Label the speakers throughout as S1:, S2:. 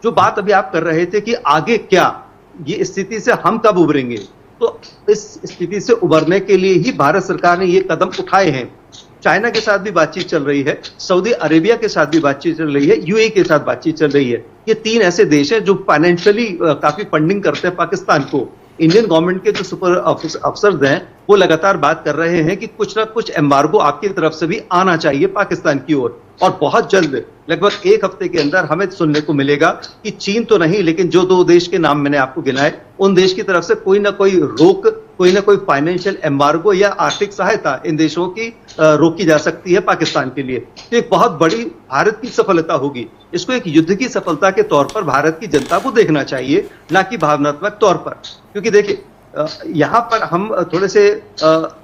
S1: जो बात अभी आप कर रहे थे कि आगे क्या, ये स्थिति से हम कब उभरेंगे, तो इस स्थिति से उभरने के लिए ही भारत सरकार ने ये कदम उठाए हैं। चाइना के साथ भी बातचीत चल रही है, सऊदी अरेबिया के साथ भी बातचीत चल रही है, यूएई के साथ बातचीत चल रही है। ये 3 ऐसे देश हैं जो फाइनेंशियली काफी फंडिंग करते हैं पाकिस्तान को। इंडियन गवर्नमेंट के जो सुपर अफसर्स हैं वो लगातार बात कर रहे हैं कि कुछ ना कुछ एम्बार्गो आपकी तरफ से भी आना चाहिए पाकिस्तान की ओर, और बहुत जल्द, लगभग 1 हफ्ते के अंदर हमें सुनने को मिलेगा कि चीन तो नहीं, लेकिन जो 2 देश के नाम मैंने आपको गिनाए, उन देश की तरफ से कोई ना कोई रोक, कोई ना कोई फाइनेंशियल एम्बार्गो या आर्थिक सहायता इन देशों की रोकी जा सकती है पाकिस्तान के लिए। तो एक बहुत बड़ी भारत की सफलता होगी। इसको एक युद्ध की सफलता के तौर पर भारत की जनता को देखना चाहिए, ना कि भावनात्मक तौर पर। क्योंकि देखिए, यहाँ पर हम थोड़े से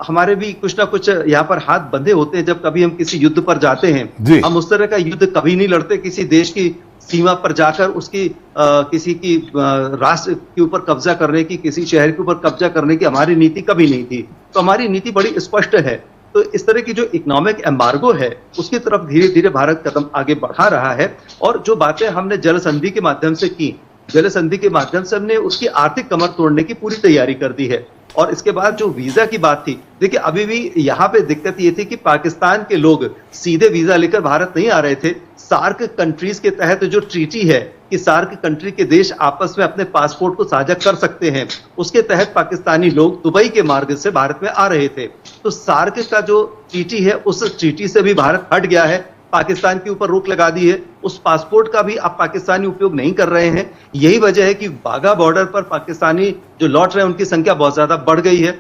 S1: हमारे भी कुछ ना कुछ यहाँ पर हाथ बंधे होते हैं। जब कभी हम किसी युद्ध पर जाते हैं, हम उस तरह का युद्ध कभी नहीं लड़ते किसी देश की सीमा पर जाकर उसकी किसी की राष्ट्र के ऊपर कब्जा करने की, किसी शहर के ऊपर कब्जा करने की हमारी नीति कभी नहीं थी। तो हमारी नीति बड़ी स्पष्ट है। तो इस तरह की जो इकोनॉमिक एम्बार्गो है उसकी तरफ धीरे धीरे भारत कदम आगे बढ़ा रहा है। और जो बातें हमने जल संधि के माध्यम से की, जल संधि के माध्यम से हमने उसकी आर्थिक कमर तोड़ने की पूरी तैयारी कर दी है। और इसके बाद जो वीजा की बात थी, देखिए अभी भी यहाँ पे दिक्कत ये थी कि पाकिस्तान के लोग सीधे वीजा लेकर भारत नहीं आ रहे थे। सार्क कंट्रीज के तहत जो ट्रीटी है कि सार्क कंट्री के देश आपस में अपने पासपोर्ट को साझा कर सकते हैं, उसके तहत पाकिस्तानी लोग दुबई के मार्ग से भारत में आ रहे थे। तो सार्क का जो ट्रीटी है, उस ट्रीटी से भी भारत हट गया है, पाकिस्तान के ऊपर रोक लगा दी है। उस पासपोर्ट का भी अब पाकिस्तानी उपयोग नहीं कर रहे हैं। यही वजह है कि बाघा बॉर्डर पर पाकिस्तानी जो लौट रहे हैं उनकी संख्या बहुत ज्यादा बढ़ गई है।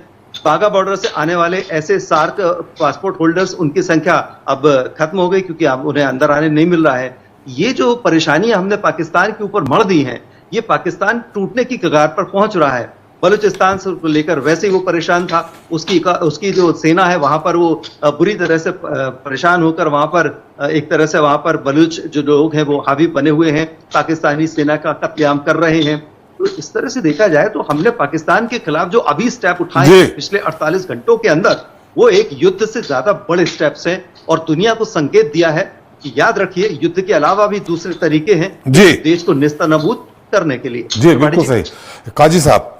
S1: बाघा बॉर्डर से आने वाले ऐसे सार्क पासपोर्ट होल्डर्स, उनकी संख्या अब खत्म हो गई, क्योंकि अब उन्हें अंदर आने नहीं मिल रहा है। ये जो परेशानियां हमने पाकिस्तान के ऊपर मढ़ दी हैं, ये पाकिस्तान टूटने की कगार पर पहुंच रहा है। बलूचिस्तान से लेकर वैसे ही वो परेशान था, उसकी जो सेना है वहां पर वो बुरी तरह से परेशान होकर वहां पर एक तरह से वहां पर बलूच जो लोग हैं वो हावी बने हुए हैं, पाकिस्तानी सेना का कत्लेआम कर रहे हैं। तो इस तरह से देखा जाए तो हमने पाकिस्तान के खिलाफ जो अभी स्टेप उठाए पिछले 48 घंटों के अंदर, वो एक युद्ध से ज्यादा बड़े स्टेप्स हैं और दुनिया को संकेत दिया है कि याद रखिए, युद्ध के अलावा भी दूसरे तरीके हैं देश को नेस्तनाबूद करने के लिए।
S2: जी बिल्कुल सही। काजी साहब,